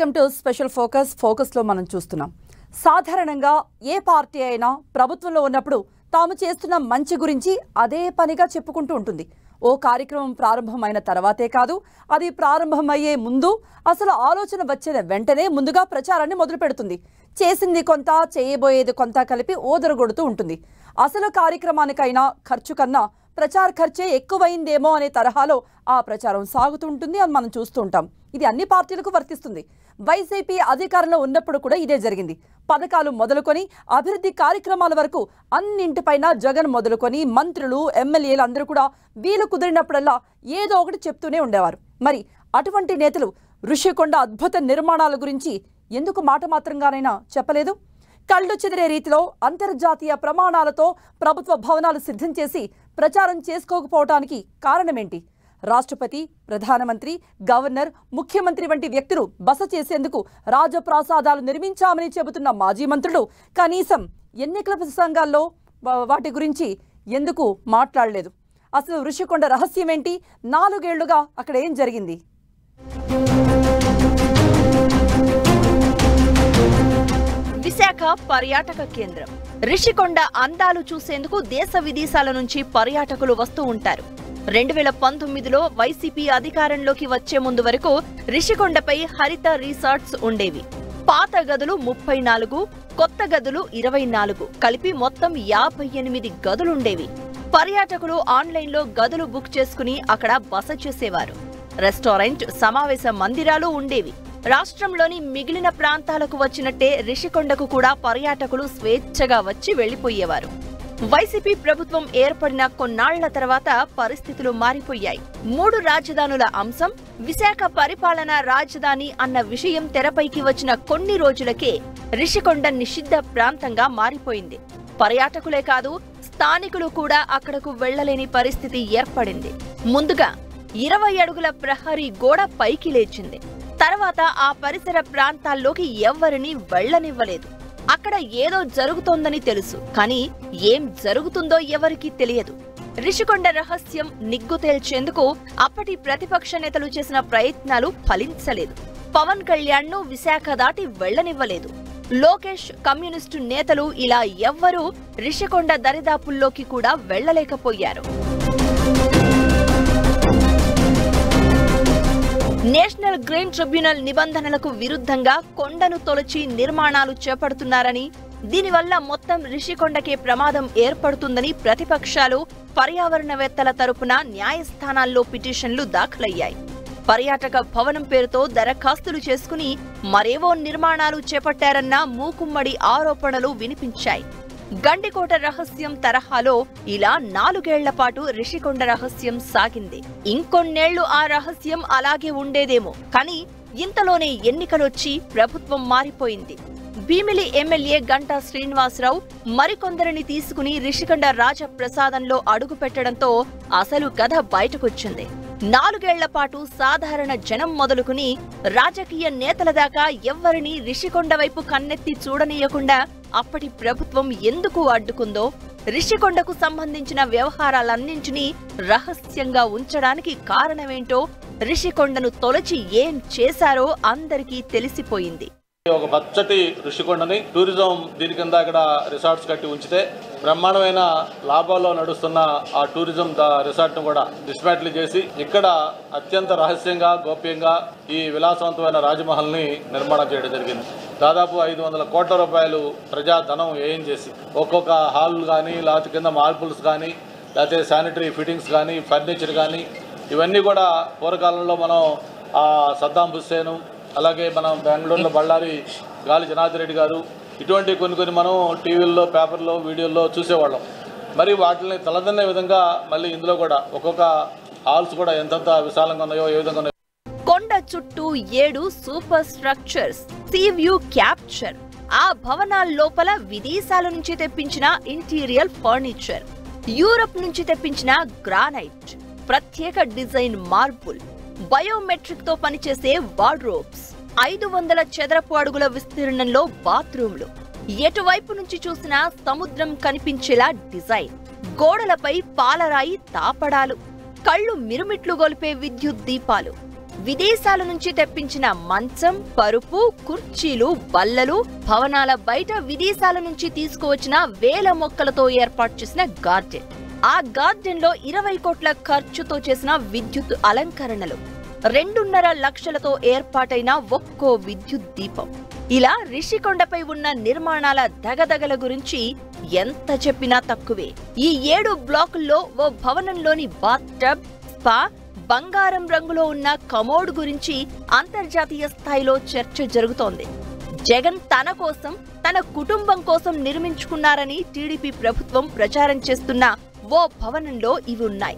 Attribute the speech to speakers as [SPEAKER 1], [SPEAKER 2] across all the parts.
[SPEAKER 1] Welcome to special focus లో మనం చూస్తున్నాం సాధారణంగా ఏ పార్టీ అయినా ప్రభుత్వంలో ఉన్నప్పుడు తాము చేస్తున్న మంచి గురించి అదే పనిగా చెప్పుకుంటూ ఉంటుంది. ఓ కార్యక్రమం ప్రారంభమైన తర్వాతే కాదు, అది ప్రారంభమయ్యే ముందు అసలు ఆలోచన వచ్చిన వెంటనే ముందుగా ప్రచారాన్ని మొదలుపెడుతుంది. చేసింది కొంత, చేయబోయేది కొంత కలిపి ఓదరగొడుతూ ఉంటుంది. అసలు కార్యక్రమానికైనా ఖర్చు కన్నా ప్రచార ఖర్చే ఎక్కువైందేమో అనే తరహాలో ఆ ప్రచారం సాగుతుంటుంది అని మనం చూస్తూ ఉంటాం. ఇది అన్ని పార్టీలకు వర్తిస్తుంది. వైసీపీ అధికారంలో ఉన్నప్పుడు కూడా ఇదే జరిగింది. పథకాలు మొదలుకొని అభివృద్ధి కార్యక్రమాల వరకు అన్నింటిపైన జగన్ మొదలుకొని మంత్రులు, ఎమ్మెల్యేలు అందరూ కూడా వీలు కుదిరినప్పుడల్లా ఏదో ఒకటి చెప్తూనే ఉండేవారు. మరి అటువంటి నేతలు ఋషికొండ అద్భుత నిర్మాణాల గురించి ఎందుకు మాట మాత్రంగానైనా చెప్పలేదు? కళ్ళు చెదిరే రీతిలో అంతర్జాతీయ ప్రమాణాలతో ప్రభుత్వ భవనాలు సిద్ధం చేసి ప్రచారం చేసుకోకపోవటానికి కారణమేంటి? రాష్ట్రపతి, ప్రధానమంత్రి, గవర్నర్, ముఖ్యమంత్రి వంటి వ్యక్తులు బస చేసేందుకు రాజప్రాసాదాలు నిర్మించామని చెబుతున్న మాజీ మంత్రులు కనీసం ఎన్నికల ప్రసంగాల్లో వాటి గురించి ఎందుకు మాట్లాడలేదు? అసలు ఋషికొండ రహస్యం ఏంటి? 4 ఏళ్లుగా అక్కడ ఏం జరిగింది?
[SPEAKER 2] విశాఖ పర్యాటక కేంద్రం. ఋషికొండ అందాలు చూసేందుకు దేశ విదేశాల నుంచి పర్యాటకులు వస్తూ ఉంటారు. 2019లో వైసీపీ అధికారంలోకి వచ్చే ముందు వరకు ఋషికొండపై హరిత రిసార్ట్స్ ఉండేవి. పాత గదులు 34, కొత్త గదులు 24, కలిపి మొత్తం 58 గదులుండేవి. పర్యాటకులు ఆన్లైన్లో గదులు బుక్ చేసుకుని అక్కడ బస చేసేవారు. రెస్టారెంట్, సమావేశ మందిరాలు ఉండేవి. రాష్ట్రంలోని మిగిలిన ప్రాంతాలకు వచ్చినట్టే ఋషికొండకు కూడా పర్యాటకులు స్వేచ్ఛగా వచ్చి వెళ్లిపోయేవారు. వైసీపీ ప్రభుత్వం ఏర్పడిన కొన్నాళ్ల తర్వాత పరిస్థితులు మారిపోయాయి. 3 రాజధానుల అంశం, విశాఖ పరిపాలనా రాజధాని అన్న విషయం తెరపైకి వచ్చిన కొన్ని రోజులకే ఋషికొండ నిషిద్ధ ప్రాంతంగా మారిపోయింది. పర్యాటకులే కాదు, స్థానికులు కూడా అక్కడకు వెళ్లలేని పరిస్థితి ఏర్పడింది. ముందుగా 20 అడుగుల ప్రహరీ గోడ పైకి లేచింది. తర్వాత ఆ పరిసర ప్రాంతాల్లోకి ఎవ్వరినీ వెళ్లనివ్వలేదు. అక్కడ ఏదో జరుగుతోందని తెలుసు, కానీ ఏం జరుగుతుందో ఎవరికీ తెలియదు. ఋషికొండ రహస్యం నిగ్గు తేల్చేందుకు అప్పటి ప్రతిపక్ష నేతలు చేసిన ప్రయత్నాలు ఫలించలేదు. పవన్ కళ్యాణ్ ను విశాఖ దాటి వెళ్లనివ్వలేదు. లోకేష్, కమ్యూనిస్టు నేతలు ఇలా ఎవ్వరూ ఋషికొండ దరిదాపుల్లోకి కూడా వెళ్లలేకపోయారు. నేషనల్ గ్రీన్ ట్రిబ్యునల్ నిబంధనలకు విరుద్ధంగా కొండను తొలచి నిర్మాణాలు చేపడుతున్నారని, దీనివల్ల మొత్తం ఋషికొండకే ప్రమాదం ఏర్పడుతుందని ప్రతిపక్షాలు, పర్యావరణవేత్తల తరపున న్యాయస్థానాల్లో పిటిషన్లు దాఖలయ్యాయి. పర్యాటక భవనం పేరుతో దరఖాస్తులు చేసుకుని మరేవో నిర్మాణాలు చేపట్టారన్న మూకుమ్మడి ఆరోపణలు వినిపించాయి. గండికోట రహస్యం తరహాలో ఇలా 4 ఏళ్ల పాటు ఋషికొండ రహస్యం సాగింది. ఇంకొన్నేళ్లు ఆ రహస్యం అలాగే ఉండేదేమో, కానీ ఇంతలోనే ఎన్నికలొచ్చి ప్రభుత్వం మారిపోయింది. భీమిలి ఎమ్మెల్యే గంటా శ్రీనివాసరావు మరికొందరిని తీసుకుని ఋషికొండ రాజప్రసాదంలో అడుగు పెట్టడంతో అసలు కథ బయటకొచ్చింది. 4 ఏళ్ల పాటు సాధారణ జనం మొదలుకుని రాజకీయ నేతల దాకా ఎవ్వరినీ ఋషికొండ వైపు కన్నెత్తి చూడనీయకుండా అప్పటి ప్రభుత్వం ఎందుకు అడ్డుకుందో, ఋషికొండకు సంబంధించిన వ్యవహారాలన్నింటినీ రహస్యంగా ఉంచడానికి కారణమేంటో, ఋషికొండను తొలచి ఏం చేశారో అందరికీ తెలిసిపోయింది.
[SPEAKER 3] ఒక పచ్చటి ఋషికొండని టూరిజం దీని కింద ఇక్కడ రిసార్ట్స్ కట్టి ఉంచితే బ్రహ్మాండమైన లాభాల్లో నడుస్తున్న ఆ టూరిజం రిసార్ట్ను కూడా డిస్మాంటిల్ చేసి ఇక్కడ అత్యంత రహస్యంగా, గోప్యంగా ఈ విలాసవంతమైన రాజమహల్ని నిర్మాణం చేయడం జరిగింది. దాదాపు 500 కోట్ల రూపాయలు ప్రజాధనం వ్యయం చేసి ఒక్కొక్క హాల్ కానీ, లేకపోతే కింద మార్బుల్స్ కానీ, లేకపోతే శానిటరీ ఫిట్టింగ్స్ కానీ, ఫర్నిచర్ కానీ, ఇవన్నీ కూడా పూర్వకాలంలో మనం సద్దాం హుస్సేను, అలాగే మనం బెంగళూరులో బళ్ళారి గాలి జనార్దన్ రెడ్డి గారు, ఇటువంటి కొన్ని మనం టీవీల్లో, పేపర్లో, వీడియోల్లో చూసేవాళ్ళం. మరి వాటిని తలదన్నే విధంగా మళ్ళీ ఇందులో కూడా ఒక్కొక్క హాల్స్ కూడా ఎంతంత విశాలంగా ఉన్నాయో, ఏ విధంగా ఉన్నాయో.
[SPEAKER 2] కొండ చుట్టూ 7 super structures, see view capture, ఆ భవనాల లోపల విదేశాల నుంచి తెప్పించిన ఇంటీరియర్ ఫర్నిచర్, యూరప్ నుంచి తెప్పించిన గ్రానైట్, ప్రత్యేక డిజైన్ మార్బుల్, బయోమెట్రిక్ తో పనిచేసే వార్డ్రోబ్స్, 500 చదరపు అడుగుల విస్తీర్ణంలో బాత్రూంలు, ఎటువైపు నుంచి చూసినా సముద్రం కనిపించేలా డిజైన్, గోడలపై పాలరాయి తాపడాలు, కళ్ళు మిరుమిట్లు గొలిపే విద్యుత్ దీపాలు, విదేశాల నుంచి తెప్పించిన మంచం, పరుపు, కుర్చీలు, బల్లలు, భవనాల బయట విదేశాల నుంచి తీసుకువచ్చిన వేల మొక్కలతో ఏర్పాటు చేసిన గార్డెన్. ఆ గార్డెన్ లో 20 కోట్ల ఖర్చుతో చేసిన విద్యుత్ అలంకరణలు, 2.5 లక్షలతో ఏర్పాటైన ఒక్కో విద్యుత్ దీపం. ఇలా రిషికొండపై ఉన్న నిర్మాణాల దగదగల గురించి ఎంత చెప్పినా తక్కువే. ఈ 7 బ్లాకుల్లో ఓ భవనంలోని బాత్టబ్, స్పా, బంగారం రంగులో ఉన్న కమోడ్ గురించి అంతర్జాతీయ స్థాయిలో చర్చ జరుగుతోంది. జగన్ తన కోసం, తన కుటుంబం కోసం నిర్మించుకున్నారని టీడీపీ ప్రభుత్వం ప్రచారం చేస్తున్న ఓ భవనంలో ఇవి ఉన్నాయి.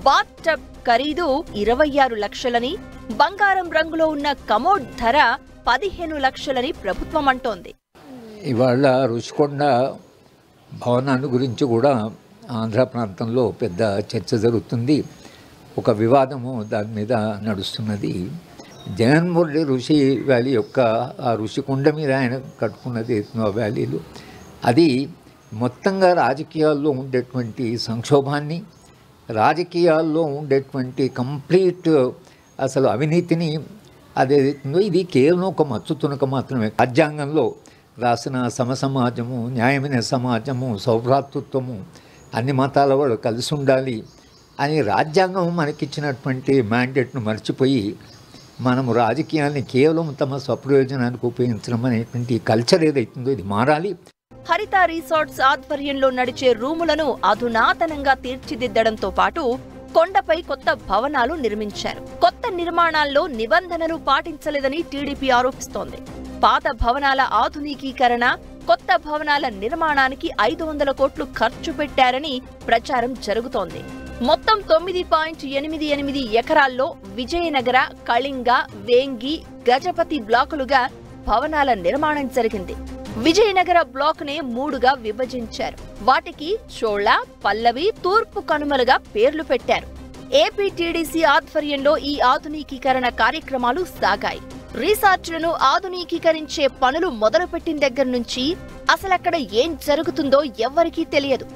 [SPEAKER 2] బాత్టబ్ ఖరీదు 26 లక్షలని, బంగారం రంగులో ఉన్న కమోడ్ ధర 15 లక్షలని ప్రభుత్వం అంటోంది.
[SPEAKER 4] ఇవాళ రుషికొండ భవనాన్ని గురించి కూడా ఆంధ్ర ప్రాంతంలో పెద్ద చర్చ జరుగుతుంది. ఒక వివాదము దాని మీద నడుస్తున్నది. జగన్మోహన్ రెడ్డి ఋషి వ్యాలీ యొక్క ఆ ఋషికొండ మీద ఆయన కట్టుకున్నది వ్యాలీలు, అది మొత్తంగా రాజకీయాల్లో ఉండేటువంటి సంక్షోభాన్ని, రాజకీయాల్లో ఉండేటువంటి కంప్లీట్ అసలు అవినీతిని అదేదో ఇది కేవలం ఒక మచ్చు తునక మాత్రమే. రాజ్యాంగంలో రాసిన సమసమాజము, న్యాయమైన సమాజము, సౌభ్రాతృత్వము, అన్ని మతాల వాళ్ళు కలిసి ఉండాలి అని రాజ్యాంగం మనకిచ్చినటువంటి మ్యాండేట్ను మర్చిపోయి మనము రాజకీయాన్ని కేవలం తమ స్వప్రయోజనానికి ఉపయోగించడం అనేటువంటి కల్చర్ ఏదైతుందో ఇది మారాలి.
[SPEAKER 2] హరిత రిసార్ట్స్ ఆధ్వర్యంలో నడిచే రూములను అధునాతనంగా తీర్చిదిద్దడంతో పాటు కొండపై కొత్త భవనాలు నిర్మించారు. కొత్త నిర్మాణాల్లో నిబంధనలు పాటించలేదని టీడీపీ ఆరోపిస్తోంది. పాత భవనాల ఆధునికీకరణ, కొత్త భవనాల నిర్మాణానికి 500 కోట్లు ఖర్చు పెట్టారని ప్రచారం జరుగుతోంది. మొత్తం 9.88 ఎకరాల్లో విజయనగర, కళింగ, వేంగి, గజపతి బ్లాకులుగా భవనాల నిర్మాణం జరిగింది. విజయనగర బ్లాక్ నే 3గా విభజించారు. వాటికి చోళ, పల్లవి, తూర్పు కనుమలుగా పేర్లు పెట్టారు. ఏపీటీడీసీ ఆధ్వర్యంలో ఈ ఆధునికీకరణ కార్యక్రమాలు సాగాయి. రిసార్ట్లను ఆధునికీకరించే పనులు మొదలుపెట్టిన దగ్గర నుంచి అసలక్కడ ఏం జరుగుతుందో ఎవ్వరికీ తెలియదు.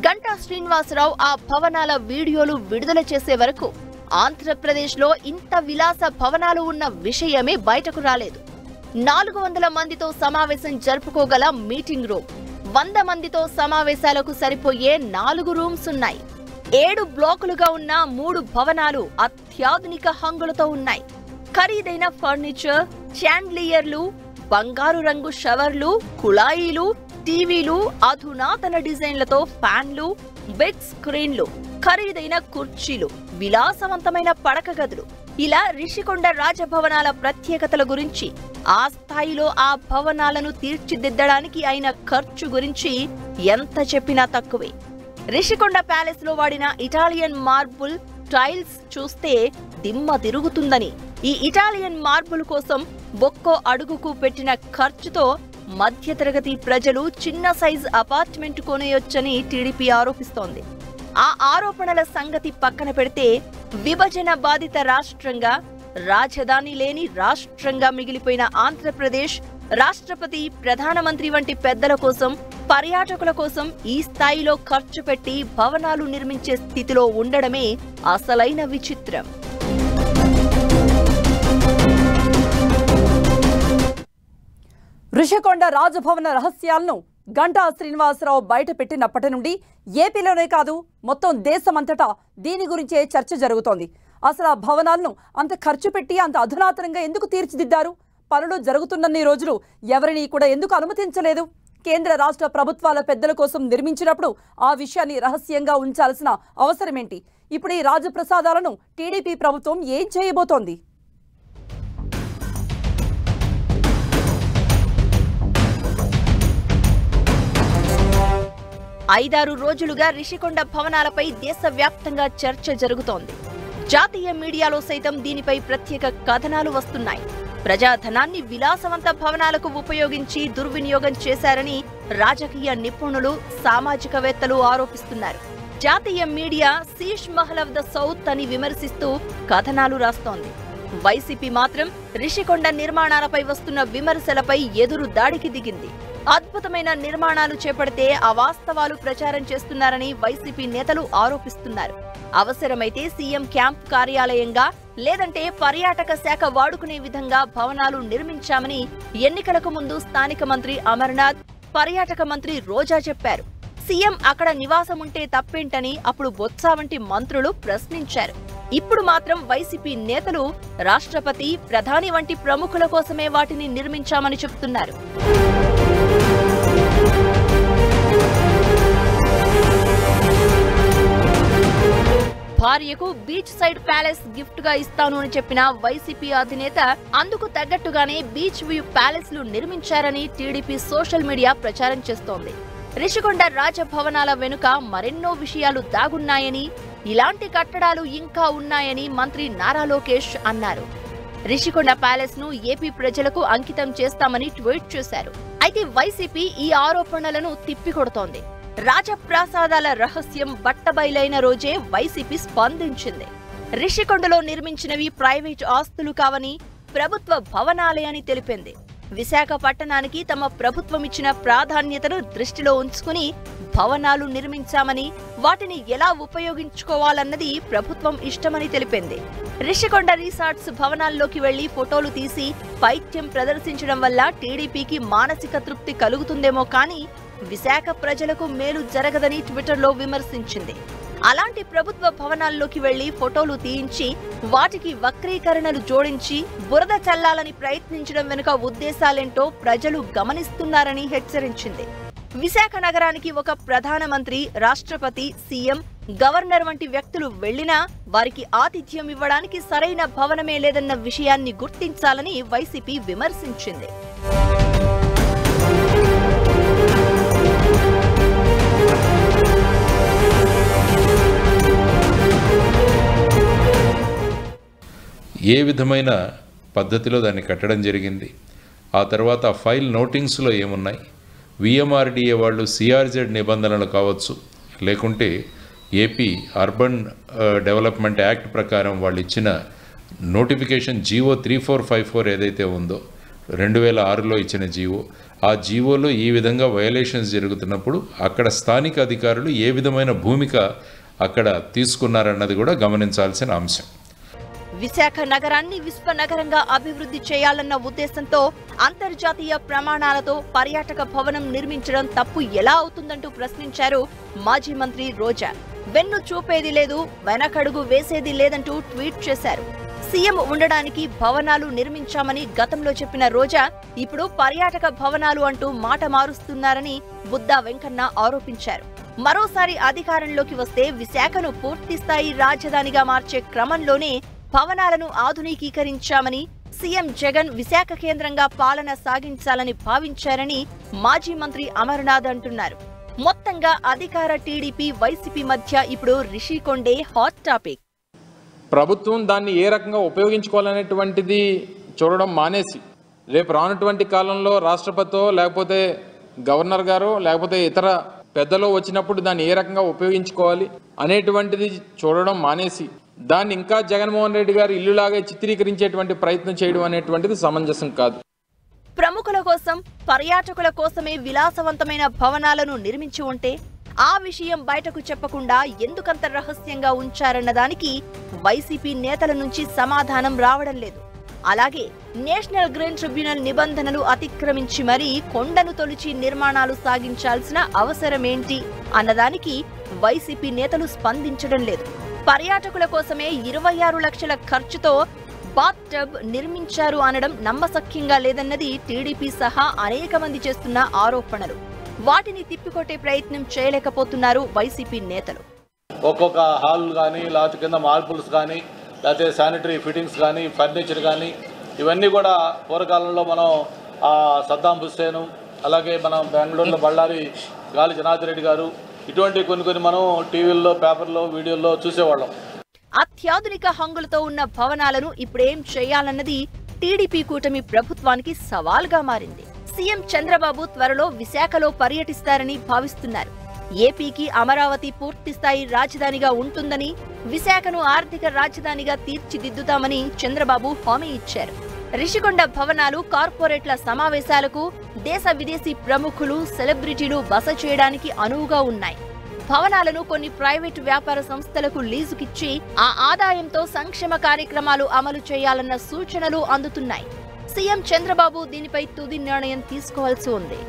[SPEAKER 2] గంటా శ్రీనివాసరావు ఆ భవనాల వీడియోలు విడుదల చేసే వరకు ఆంధ్రప్రదేశ్లో ఇంత విలాస భవనాలు ఉన్న విషయమే బయటకు రాలేదు. 400 మందితో సమావేశం జరుపుకోగల మీటింగ్ రూమ్, 100 మందితో సమావేశాలకు సరిపోయే 4 రూమ్స్ ఉన్నాయి. 7 బ్లాకులుగా ఉన్న 3 భవనాలు అత్యాధునిక హంగులతో ఉన్నాయి. ఖరీదైన ఫర్నిచర్, చాండ్లియర్లు, బంగారు రంగు షవర్లు, కుళాయిలు, టీవీలు, అధునాతన డిజైన్లతో ఫ్యాన్లు, బిగ్ స్క్రీన్లు, ఖరీదైన కుర్చీలు, విలాసవంతమైన పడక గదులు. ఇలా రిషికొండ రాజభవనాల ప్రత్యేకతల గురించి, ఆ స్థాయిలో ఆ భవనాలను తీర్చిదిద్దడానికి అయిన ఖర్చు గురించి ఎంత చెప్పినా తక్కువే. రిషికొండ ప్యాలెస్ లో వాడిన ఇటాలియన్ మార్బుల్ టైల్స్ చూస్తే దిమ్మ తిరుగుతుందని, ఈ ఇటాలియన్ మార్బుల్ కోసం ఒక్కో అడుగుకు పెట్టిన ఖర్చుతో మధ్యతరగతి ప్రజలు చిన్న సైజ్ అపార్ట్మెంట్ కొనేయొచ్చని టీడీపీ ఆరోపిస్తోంది. ఆ ఆరోపణల సంగతి పక్కన పెడితే, విభజన బాధిత రాష్ట్రంగా, రాజధాని లేని రాష్ట్రంగా మిగిలిపోయిన ఆంధ్రప్రదేశ్ రాష్ట్రపతి, ప్రధానమంత్రి వంటి పెద్దల కోసం, పర్యాటకుల కోసం ఈ స్థాయిలో ఖర్చు పెట్టి భవనాలు నిర్మించే స్థితిలో ఉండడమే అసలైన విచిత్రం.
[SPEAKER 1] రిషికొండ రాజభవన రహస్యాలను గంటా శ్రీనివాసరావు బయట పెట్టినప్పటి నుండి ఏపీలోనే కాదు మొత్తం దేశమంతటా దీని గురించే చర్చ జరుగుతోంది. అసలు ఆ భవనాలను అంత ఖర్చు పెట్టి అంత అధునాతనంగా ఎందుకు తీర్చిదిద్దారు? పనులు జరుగుతున్నన్ని రోజులు ఎవరిని కూడా ఎందుకు అనుమతించలేదు? కేంద్ర రాష్ట్ర ప్రభుత్వాల పెద్దల కోసం నిర్మించినప్పుడు ఆ విషయాన్ని రహస్యంగా ఉంచాల్సిన అవసరమేంటి? ఇప్పుడు ఈ రాజప్రసాదాలను టీడీపీ ప్రభుత్వం ఏం చేయబోతోంది?
[SPEAKER 2] 5-6 రోజులుగా రిషికొండ భవనాలపై దేశవ్యాప్తంగా చర్చ జరుగుతోంది. జాతీయ మీడియాలో సైతం దీనిపై ప్రత్యేక కథనాలు వస్తున్నాయి. ప్రజాధనాన్ని విలాసవంత భవనాలకు ఉపయోగించి దుర్వినియోగం చేశారని రాజకీయ నిపుణులు, సామాజికవేత్తలు ఆరోపిస్తున్నారు. జాతీయ media Sheesh Mahal of the south అని విమర్శిస్తూ కథనాలు రాస్తోంది. వైసీపీ మాత్రం రిషికొండ నిర్మాణాలపై వస్తున్న విమర్శలపై ఎదురు దాడికి దిగింది. అద్భుతమైన నిర్మాణాలు చేపడితే అవాస్తవాలు ప్రచారం చేస్తున్నారని వైసీపీ నేతలు ఆరోపిస్తున్నారు. అవసరమైతే సీఎం క్యాంప్ కార్యాలయంగా లేదంటే పర్యాటక శాఖ వాడుకునే విధంగా భవనాలు నిర్మించామని ఎన్నికలకు ముందు స్థానిక మంత్రి అమర్నాథ్, పర్యాటక మంత్రి రోజా చెప్పారు. సీఎం అక్కడ నివాసం ఉంటే తప్పేంటని అప్పుడు బొత్స వంటి మంత్రులు ప్రశ్నించారు. ఇప్పుడు మాత్రం వైసీపీ నేతలు రాష్ట్రపతి, ప్రధాని వంటి ప్రముఖుల కోసమే వాటిని నిర్మించామని చెబుతున్నారు. భార్యకు బీచ్ సైడ్ ప్యాలెస్ గిఫ్ట్ గా ఇస్తాను అని చెప్పిన వైసీపీ అధినేత అందుకు తగ్గట్టుగానే బీచ్ వ్యూ ప్యాలెస్ లు నిర్మించారని టీడీపీ సోషల్ మీడియా ప్రచారం చేస్తోంది. రిషికొండ రాజభవనాల వెనుక మరెన్నో విషయాలు దాగున్నాయని, ఇలాంటి కట్టడాలు ఇంకా ఉన్నాయని మంత్రి నారా లోకేష్ అన్నారు. రిషికొండ ప్యాలెస్ ను ఏపీ ప్రజలకు అంకితం చేస్తామని ట్వీట్ చేశారు. అయితే వైసీపీ ఈ ఆరోపణలను తిప్పికొడుతోంది. రాజప్రాసాదాల రహస్యం బట్టబయలైన రోజే వైసీపీ స్పందించింది. రిషికొండలో నిర్మించినవి ప్రైవేట్ ఆస్తులు కావని, ప్రభుత్వ భవనాలే అని తెలిపింది. విశాఖపట్టణానికి తమ ప్రభుత్వం ఇచ్చిన ప్రాధాన్యతను దృష్టిలో ఉంచుకుని భవనాలు నిర్మించామని, వాటిని ఎలా ఉపయోగించుకోవాలన్నది ప్రభుత్వం ఇష్టమని తెలిపింది. రిషికొండ రిసార్ట్స్ భవనాల్లోకి వెళ్లి ఫోటోలు తీసి పైత్యం ప్రదర్శించడం వల్ల టీడీపీకి మానసిక తృప్తి కలుగుతుందేమో కానీ విశాఖ ప్రజలకు మేలు జరగదని ట్విట్టర్లో విమర్శించింది. అలాంటి ప్రభుత్వ భవనాల్లోకి వెళ్లి ఫోటోలు తీయించి వాటికి వక్రీకరణలు జోడించి బురద చల్లాలని ప్రయత్నించడం వెనుక ఉద్దేశాలేంటో ప్రజలు గమనిస్తున్నారని హెచ్చరించింది. విశాఖ నగరానికి ఒక ప్రధానమంత్రి, రాష్ట్రపతి, సీఎం, గవర్నర్ వంటి వ్యక్తులు వెళ్లినా వారికి ఆతిథ్యం ఇవ్వడానికి సరైన భవనమే లేదన్న విషయాన్ని గుర్తించాలని వైసీపీ విమర్శించింది.
[SPEAKER 5] ఏ విధమైన పద్ధతిలో దాన్ని కట్టడం జరిగింది, ఆ తర్వాత ఫైల్ నోటింగ్స్లో ఏమున్నాయి, విఎంఆర్డీఏ వాళ్ళు సిఆర్జెడ్ నిబంధనలు కావచ్చు, లేకుంటే ఏపీ అర్బన్ డెవలప్మెంట్ యాక్ట్ ప్రకారం వాళ్ళు ఇచ్చిన నోటిఫికేషన్ జీవో 3454 ఏదైతే ఉందో 2006లో ఇచ్చిన జీవో, ఆ జీవోలో ఈ విధంగా వయలేషన్స్ జరుగుతున్నప్పుడు అక్కడ స్థానిక అధికారులు ఏ విధమైన భూమిక అక్కడ తీసుకున్నారన్నది కూడా గమనించాల్సిన అంశం.
[SPEAKER 2] విశాఖ నగరాన్ని విశ్వ నగరంగా అభివృద్ధి చేయాలన్న ఉద్దేశంతో అంతర్జాతీయ ప్రమాణాలతో పర్యాటక భవనం నిర్మించడం తప్పు ఎలా అవుతుందంటూ ప్రశ్నించారు మాజీ మంత్రి రోజా. వెన్ను చూపేది లేదు, వెనకడుగు వేసేది లేదంటూ ట్వీట్ చేశారు. సీఎం ఉండడానికి భవనాలు నిర్మించామని గతంలో చెప్పిన రోజా ఇప్పుడు పర్యాటక భవనాలు అంటూ మాట మారుస్తున్నారని బుద్దా వెంకన్న ఆరోపించారు. మరోసారి అధికారంలోకి వస్తే విశాఖను పూర్తిస్థాయి రాజధానిగా మార్చే క్రమంలోనే భవనాలను ఆధునికీకరించామని, సీఎం జగన్ విశాఖ కేంద్రంగా పాలన సాగించాలని భావించారని మాజీ మంత్రి అమర్నాథ్ అంటున్నారు. మొత్తంగా అధికార టీడీపీ, వైసీపీ మధ్య ఇప్పుడు రిషికొండే హాట్ టాపిక్.
[SPEAKER 6] ప్రభుత్వం దాన్ని ఏ రకంగా ఉపయోగించుకోవాలనేటువంటిది చూడడం మానేసి రేపు రానటువంటి కాలంలో రాష్ట్రపతితో లేకపోతే గవర్నర్ గారు లేకపోతే ఇతర పెద్దలో వచ్చినప్పుడు దాన్ని ఏ రకంగా ఉపయోగించుకోవాలి అనేటువంటిది చూడడం మానేసి దాన్ని ఇంకా జగన్మోహన్ రెడ్డి గారు ఇల్లులాగా చిత్రీకరించేటువంటి ప్రయత్నం చేయడం అనేటువంటిది సమంజసం కాదు.
[SPEAKER 2] ప్రముఖుల కోసం, పర్యాటకుల కోసమే విలాసవంతమైన భవనాలను నిర్మించి ఉంటే ఆ విషయం బయటకు చెప్పకుండా ఎందుకంత రహస్యంగా ఉంచారన్న దానికి వైసీపీ నేతల నుంచి సమాధానం రావడం లేదు. అలాగే నేషనల్ గ్రీన్ ట్రిబ్యునల్ నిబంధనలు అతిక్రమించి మరీ కొండను తొలిచి నిర్మాణాలు సాగించాల్సిన అవసరమేంటి అన్నదానికి వైసీపీ నేతలు స్పందించడం లేదు. పర్యాటకుల కోసమే 26 లక్షల ఖర్చుతో బాత్ టబ్ నిర్మించారు అనడం నమ్మశక్యంగా లేదన్నది టీడీపీ సహా అనేక మంది చేస్తున్న ఆరోపణలు. వాటిని తిప్పికొట్టే ప్రయత్నం చేయలేకపోతున్నారు వైసీపీ నేతలు.
[SPEAKER 3] ఒక్కొక్క హాల్ కానీ, లేకపోతే కింద మార్బుల్స్ కానీ, లేకపోతే శానిటరీ ఫిట్టింగ్స్ కానీ, ఫర్నిచర్ కానీ, ఇవన్నీ కూడా పూర్వకాలంలో మనం సద్దాం హుస్సేను, అలాగే మనం బెంగళూరులో బళ్ళారి గాలి జనార్దన్ రెడ్డి గారు, ఇటువంటి కొన్ని మనం టీవీల్లో, పేపర్లో, వీడియోల్లో చూసేవాళ్ళం.
[SPEAKER 2] అత్యాధునిక హంగులతో ఉన్న భవనాలను ఇప్పుడేం చేయాలన్నది టీడీపీ కూటమి ప్రభుత్వానికి సవాల్గా మారింది. సీఎం చంద్రబాబు త్వరలో విశాఖలో పర్యటిస్తారని భావిస్తున్నారు. ఏపీకి అమరావతి పూర్తిస్థాయి రాజధానిగా ఉంటుందని, విశాఖను ఆర్థిక రాజధానిగా తీర్చిదిద్దుతామని చంద్రబాబు హామీ ఇచ్చారు. రిషికొండ భవనాలు కార్పొరేట్ల సమావేశాలకు, దేశ విదేశీ ప్రముఖులు, సెలబ్రిటీలు బస చేయడానికి అనువుగా ఉన్నాయి. భవనాలను కొన్ని ప్రైవేటు వ్యాపార సంస్థలకు లీజుకిచ్చి ఆ ఆదాయంతో సంక్షేమ కార్యక్రమాలు అమలు చేయాలన్న సూచనలు అందుతున్నాయి. సీఎం చంద్రబాబు దీనిపై తుది నిర్ణయం తీసుకోవాల్సి ఉంది.